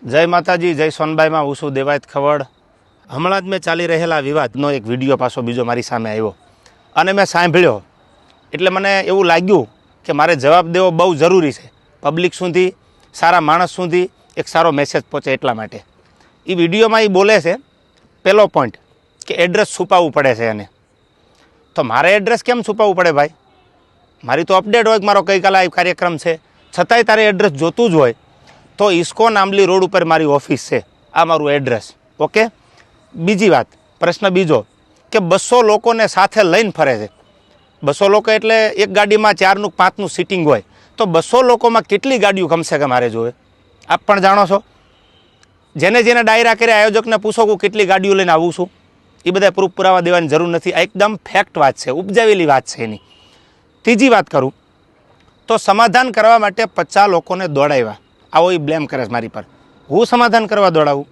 જય માતાજી, જય સોનબાઈમાં હું છું દેવાયત ખવડ। હમણાં જ મેં ચાલી રહેલા વિવાદનો એક વિડીયો પાછો બીજો મારી સામે આવ્યો અને મેં સાંભળ્યો એટલે મને એવું લાગ્યું કે મારે જવાબ દેવો બહુ જરૂરી છે। પબ્લિક સુધી, સારા માણસ સુધી એક સારો મેસેજ પહોંચે એટલા માટે। એ વિડીયોમાં એ બોલે છે પહેલો પોઈન્ટ કે એડ્રેસ છુપાવવું પડે છે એને। તો મારે એડ્રેસ કેમ છુપાવવું પડે ભાઈ? મારી તો અપડેટ હોય કે મારો ગઈકાલે આ કાર્યક્રમ છે, છતાંય તારે એડ્રેસ જોતું જ હોય તો ઇસ્કોન આંબલી રોડ ઉપર મારી ઓફિસ છે, આ મારું એડ્રેસ। ઓકે, બીજી વાત, પ્રશ્ન બીજો કે 200 લોકોને સાથે લઈને ફરે છે। 200 લોકો એટલે એક ગાડીમાં 4નું 5નું સીટિંગ હોય તો 200 લોકોમાં કેટલી ગાડીઓ કમસે કમ મારે જોવે? આપ પણ જાણો છો। જેને જેને ડાયરા કર્યા આયોજકને પૂછો કે કેટલી ગાડીઓ લઈને આવું છું, એ બધા પ્રૂફ પુરાવા દેવાની જરૂર નથી। આ એકદમ ફેક્ટ વાત છે, ઉપજાવેલી વાત છે એની। ત્રીજી વાત કરું તો સમાધાન કરવા માટે 50 લોકોને દોડાવ્યા, આવો એ બ્લેમ કરે છે મારી પર। હું સમાધાન કરવા દોડાવું?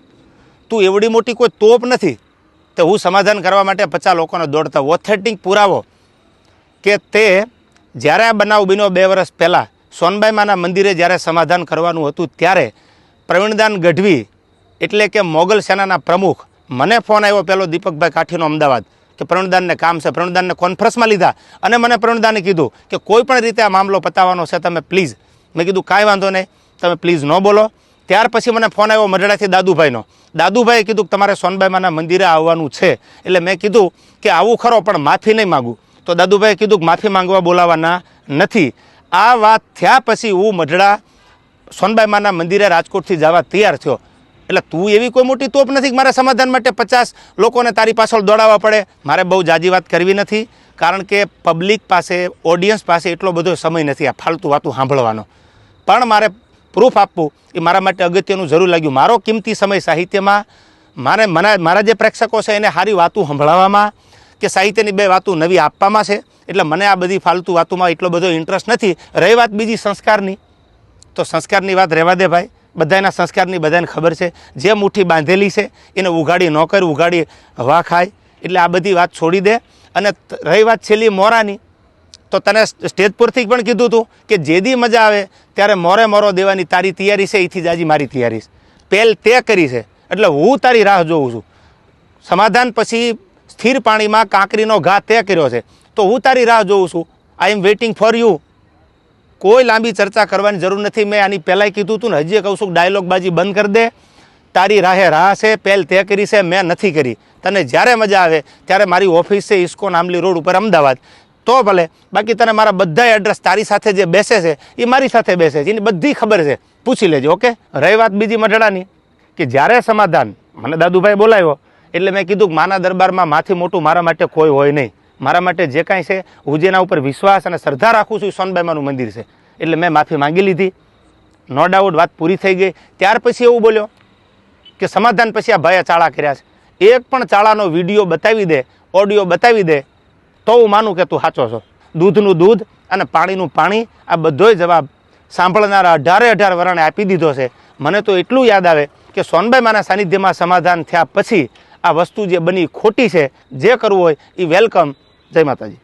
તું એવડી મોટી કોઈ તોપ નથી તો હું સમાધાન કરવા માટે 50 લોકોને દોડતા? ઓથેન્ટિક પુરાવો કે તે જ્યારે આ બનાવ બન્યો 2 વર્ષ પહેલાં સોનબાઈ માના મંદિરે જ્યારે સમાધાન કરવાનું હતું ત્યારે પ્રવીણદાન ગઢવી એટલે કે મોગલ સેનાના પ્રમુખ, મને ફોન આવ્યો પેલો દીપકભાઈ કાઠીનો અમદાવાદ કે પ્રવીણદાનને કામ છે। પ્રવીણદાનને કોન્ફરન્સમાં લીધા અને મને પ્રવીણદાને કીધું કે કોઈ પણ રીતે આ મામલો પતાવવાનો છે, તમે પ્લીઝ। મેં કીધું કાંઈ વાંધો નહીં, તમે પ્લીઝ ન બોલો। ત્યાર પછી મને ફોન આવ્યો મઢડાથી દાદુભાઈનો। દાદુભાઈએ કીધું કે તમારે સોનબાઈ માના મંદિરે આવવાનું છે। એટલે મેં કીધું કે આવું ખરો પણ માફી નહીં માગું। તો દાદુભાઈએ કીધું કે માફી માંગવા બોલાવાના નથી। આ વાત થયા પછી હું મઢડા સોનબાઈ માના મંદિરે રાજકોટથી જવા તૈયાર થયો। એટલે તું એવી કોઈ મોટી તોપ નથી કે મારે સમાધાન માટે 50 લોકોને તારી પાછળ દોડાવવા પડે। મારે બહુ જાજી વાત કરવી નથી, કારણ કે પબ્લિક પાસે, ઓડિયન્સ પાસે એટલો બધો સમય નથી આ ફાલતુ વાતું સાંભળવાનો। પણ મારે પ્રૂફ આપવું એ મારા માટે અગત્યનું જરૂર લાગ્યું। મારો કિંમતી સમય સાહિત્યમાં મારા જે પ્રેક્ષકો છે એને સારી વાતું સંભળાવવામાં કે સાહિત્યની 2 વાતો નવી આપવામાં છે। એટલે મને આ બધી ફાલતુ વાતોમાં એટલો બધો ઇન્ટરેસ્ટ નથી। રહી વાત બીજી સંસ્કારની, તો સંસ્કારની વાત રહેવા દે ભાઈ। બધાના સંસ્કારની બધાને ખબર છે, જે મુઠ્ઠી બાંધેલી છે એને ઉઘાડી ન કર, ઉઘાડી હવા ખાય। એટલે આ બધી વાત છોડી દે। અને રહી વાત છેલ્લી મોરાની, તો તને સ્ટેજ પરથી પણ કીધું હતું કે જેદી મજા આવે ત્યારે મોરે મોરો દેવાની તારી તૈયારી છે, એથી જ આજે મારી તૈયારી છે, પહેલ તે કરી છે। એટલે હું તારી રાહ જોઉં છું। સમાધાન પછી સ્થિર પાણીમાં કાંકરીનો ઘા તે કર્યો છે, તો હું તારી રાહ જોઉં છું। આઈ એમ વેઇટિંગ ફોર યુ। કોઈ લાંબી ચર્ચા કરવાની જરૂર નથી। મેં આની પહેલાંય કીધું હતું ને, હજી કહું છું, ડાયલોગબાજી બંધ કરી દે। તારી રાહે રાહ છે, પહેલ તે કરી છે, મેં નથી કરી। તને જ્યારે મજા આવે ત્યારે મારી ઓફિસ છે ઇસ્કોન આંબલી રોડ ઉપર અમદાવાદ, તો ભલે। બાકી તને મારા બધા એડ્રેસ તારી સાથે જે બેસે છે એ મારી સાથે બેસે છે, એની બધી ખબર છે, પૂછી લેજો। ઓકે, રહી વાત બીજી મઢડાની કે જ્યારે સમાધાન મને દાદુભાઈ બોલાવ્યો એટલે મેં કીધું કે માના દરબારમાં માથી મોટું મારા માટે કોઈ હોય નહીં। મારા માટે જે કાંઈ છે, હું જેના ઉપર વિશ્વાસ અને શ્રદ્ધા રાખું છું એ સોનબાઈમાનું મંદિર છે। એટલે મેં માફી માંગી લીધી, નો ડાઉટ, વાત પૂરી થઈ ગઈ। ત્યાર પછી એવું બોલ્યો કે સમાધાન પછી આ ભાઈએ ચાળા કર્યા છે। એક પણ ચાળાનો વિડીયો બતાવી દે, ઓડિયો બતાવી દે તો હું માનું કે તું સાચો છો। દૂધનું દૂધ અને પાણીનું પાણી, આ બધોય જવાબ સાંભળનારા 18 વરણે આપી દીધો છે। મને તો એટલું યાદ આવે કે સોનબાઈ માના સાનિધ્યમાં સમાધાન થયા પછી આ વસ્તુ જે બની ખોટી છે, જે કરવું હોય એ વેલકમ। જય માતાજી।